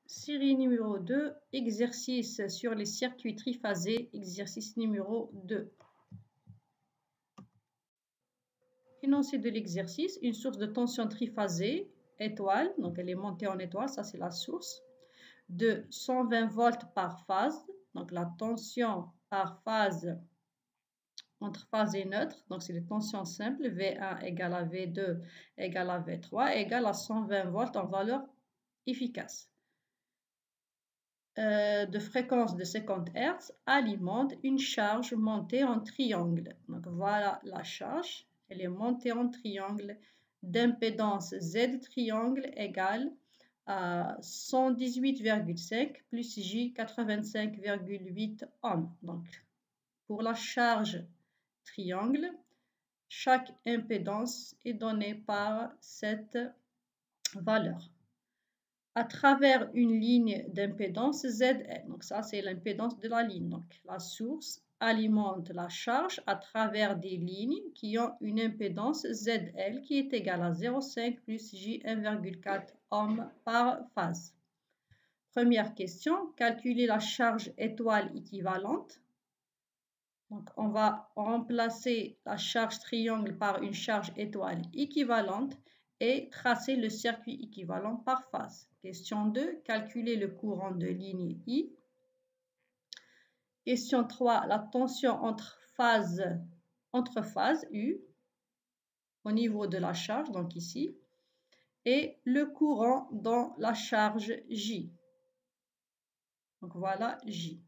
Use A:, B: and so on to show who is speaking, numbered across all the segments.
A: Série numéro 2, exercice sur les circuits triphasés, exercice numéro 2. Énoncé de l'exercice, une source de tension triphasée, étoile, donc elle est montée en étoile, ça c'est la source, de 120 volts par phase, donc la tension par phase entre phase et neutre, donc c'est des tensions simples, V1 égale à V2 égale à V3 égale à 120 volts en valeur efficace. De fréquence de 50 Hz alimente une charge montée en triangle. Donc voilà la charge, elle est montée en triangle d'impédance Z triangle égale à 118,5 plus J 85,8 ohms. Donc pour la charge triangle, chaque impédance est donnée par cette valeur à travers une ligne d'impédance ZL. Donc ça, c'est l'impédance de la ligne. Donc la source alimente la charge à travers des lignes qui ont une impédance ZL qui est égale à 0,5 plus J 1,4 ohm par phase. Première question, calculer la charge étoile équivalente. Donc on va remplacer la charge triangle par une charge étoile équivalente et tracer le circuit équivalent par phase. Question 2, calculer le courant de ligne I. Question 3, la tension entre phases U au niveau de la charge, donc ici, et le courant dans la charge J. Donc voilà J.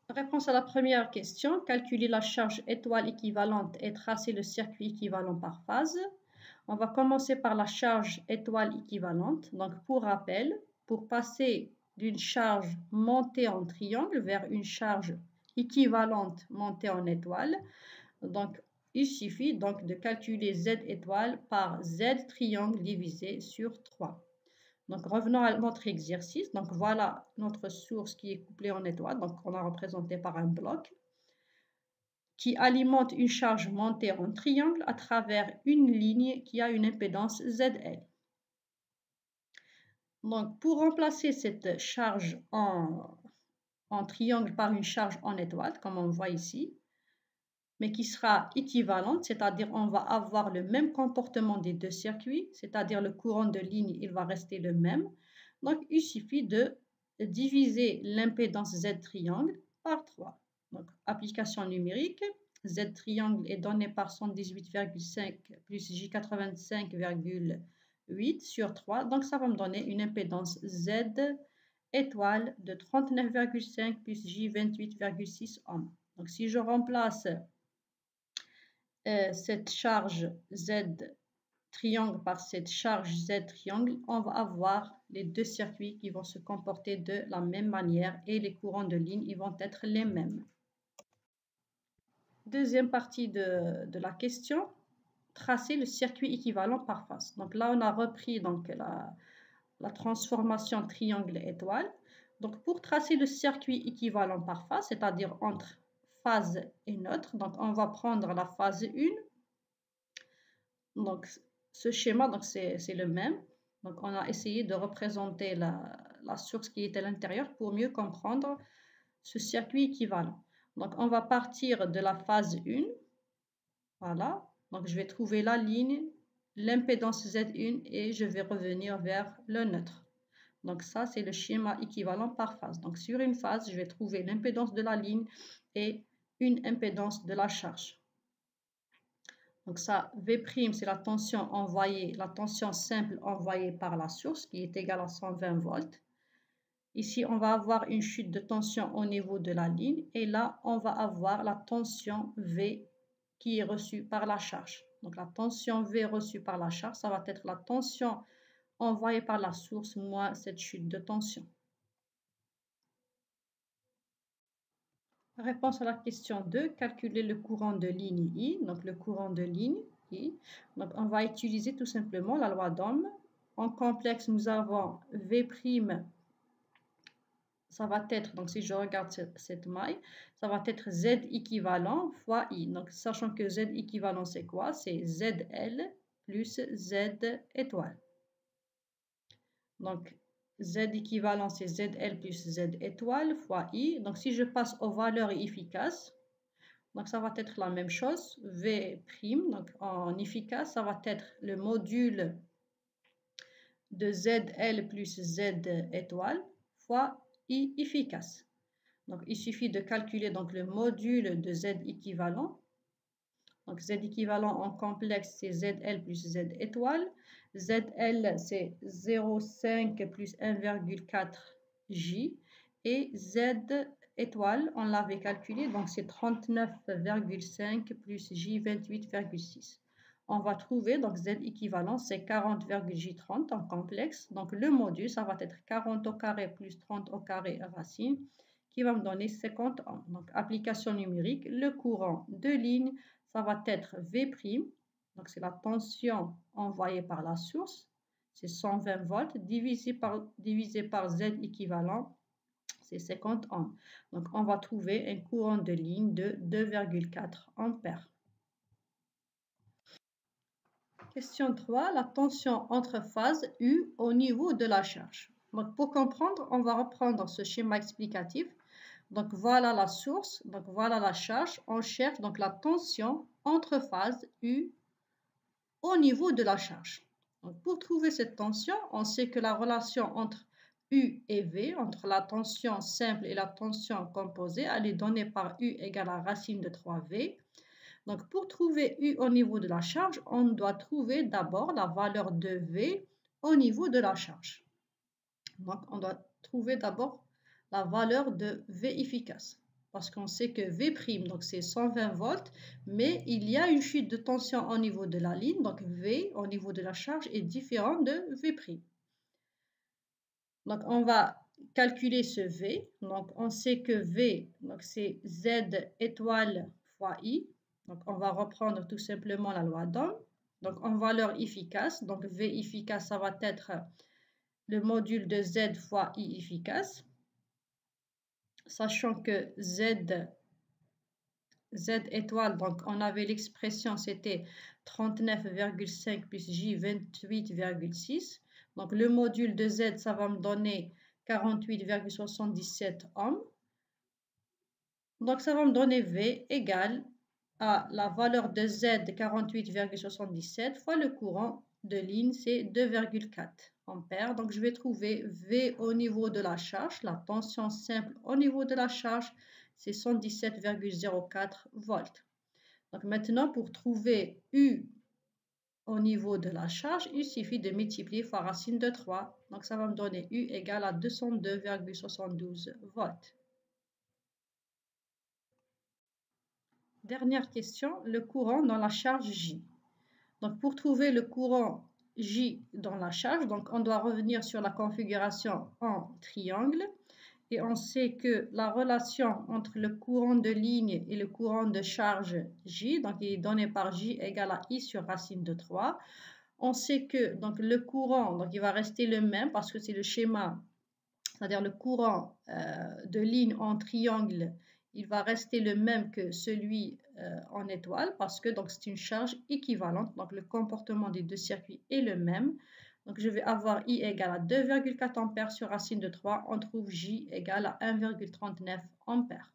A: Réponse à la première question, calculer la charge étoile équivalente et tracer le circuit équivalent par phase. On va commencer par la charge étoile équivalente. Donc pour rappel, pour passer d'une charge montée en triangle vers une charge équivalente montée en étoile, donc il suffit donc de calculer Z étoile par Z triangle divisé sur 3. Donc, revenons à notre exercice. Donc, voilà notre source qui est couplée en étoile. Donc, on l'a représentée par un bloc qui alimente une charge montée en triangle à travers une ligne qui a une impédance ZL. Donc, pour remplacer cette charge en triangle par une charge en étoile, comme on voit ici, mais qui sera équivalente, c'est-à-dire on va avoir le même comportement des deux circuits, c'est-à-dire le courant de ligne, il va rester le même. Donc, il suffit de diviser l'impédance Z triangle par 3. Donc, application numérique, Z triangle est donné par 118,5 plus J 85,8 sur 3. Donc, ça va me donner une impédance Z étoile de 39,5 plus J 28,6 ohms. Donc, si je remplace cette charge Z triangle par cette charge Z triangle, on va avoir les deux circuits qui vont se comporter de la même manière et les courants de ligne ils vont être les mêmes. Deuxième partie de la question, tracer le circuit équivalent par phase. Donc là, on a repris donc, la transformation triangle-étoile. Donc pour tracer le circuit équivalent par phase, c'est-à-dire entre phase et neutre, donc on va prendre la phase 1. Donc ce schéma, c'est le même. Donc on a essayé de représenter la source qui est à l'intérieur pour mieux comprendre ce circuit équivalent. Donc on va partir de la phase 1. Voilà. Donc je vais trouver la ligne, l'impédance Z1 et je vais revenir vers le neutre. Donc ça, c'est le schéma équivalent par phase. Donc sur une phase, je vais trouver l'impédance de la ligne et une impédance de la charge. Donc ça, V', c'est la tension envoyée, la tension simple envoyée par la source qui est égale à 120 volts. Ici, on va avoir une chute de tension au niveau de la ligne et là, on va avoir la tension V qui est reçue par la charge. Donc la tension V reçue par la charge, ça va être la tension envoyée par la source moins cette chute de tension. Réponse à la question 2, calculer le courant de ligne I. Donc le courant de ligne I. Donc on va utiliser tout simplement la loi d'Ohm. En complexe, nous avons V', ça va être, donc si je regarde cette maille, ça va être Z équivalent fois I. Donc sachant que Z équivalent c'est quoi? C'est ZL plus Z étoile. Donc, Z équivalent, c'est ZL plus Z étoile fois I. Donc, si je passe aux valeurs efficaces, donc ça va être la même chose. V', donc en efficace, ça va être le module de ZL plus Z étoile fois I efficace. Donc, il suffit de calculer donc, le module de Z équivalent. Donc, Z équivalent en complexe, c'est ZL plus Z étoile. ZL, c'est 0,5 plus 1,4 J. Et Z étoile, on l'avait calculé, donc c'est 39,5 plus J, 28,6. On va trouver, donc Z équivalent, c'est 40,J30 en complexe. Donc, le module, ça va être 40 au carré plus 30 au carré racine, qui va me donner 50 ohms. Donc, application numérique, le courant de ligne, ça va être V', donc c'est la tension envoyée par la source, c'est 120 volts, divisé par Z équivalent, c'est 50 ohms. Donc, on va trouver un courant de ligne de 2,4 ampères. Question 3, la tension entre phases U au niveau de la charge. Donc, pour comprendre, on va reprendre ce schéma explicatif. Donc, voilà la source, donc voilà la charge. On cherche donc la tension entre phases U au niveau de la charge. Donc, pour trouver cette tension, on sait que la relation entre U et V, entre la tension simple et la tension composée, elle est donnée par U égale à racine de 3V. Donc, pour trouver U au niveau de la charge, on doit trouver d'abord la valeur de V au niveau de la charge. Donc, on doit trouver d'abord la valeur de V efficace. Parce qu'on sait que V', donc c'est 120 volts, mais il y a une chute de tension au niveau de la ligne, donc V au niveau de la charge est différent de V'. Donc, on va calculer ce V. Donc, on sait que V, donc c'est Z étoile fois I. Donc, on va reprendre tout simplement la loi d'Ohm. Donc, en valeur efficace, donc V efficace, ça va être le module de Z fois I efficace. Sachant que Z étoile, donc on avait l'expression, c'était 39,5 plus J, 28,6. Donc, le module de Z, ça va me donner 48,77 ohms. Donc, ça va me donner V égale à la valeur de Z, 48,77 fois le courant de ligne, c'est 2,4 ampères. Donc, je vais trouver V au niveau de la charge, la tension simple au niveau de la charge, c'est 117,04 volts. Donc, maintenant, pour trouver U au niveau de la charge, il suffit de multiplier par racine de 3. Donc, ça va me donner U égale à 202,72 volts. Dernière question, le courant dans la charge J. Donc, pour trouver le courant J dans la charge, donc on doit revenir sur la configuration en triangle. Et on sait que la relation entre le courant de ligne et le courant de charge J, donc il est donné par J égale à I sur racine de 3. On sait que donc, le courant, donc il va rester le même parce que c'est le schéma, c'est-à-dire le courant de ligne en triangle, il va rester le même que celui en étoile parce que c'est une charge équivalente. Donc, le comportement des deux circuits est le même. Donc, je vais avoir I égale à 2,4 ampères sur racine de 3. On trouve J égale à 1,39 ampères.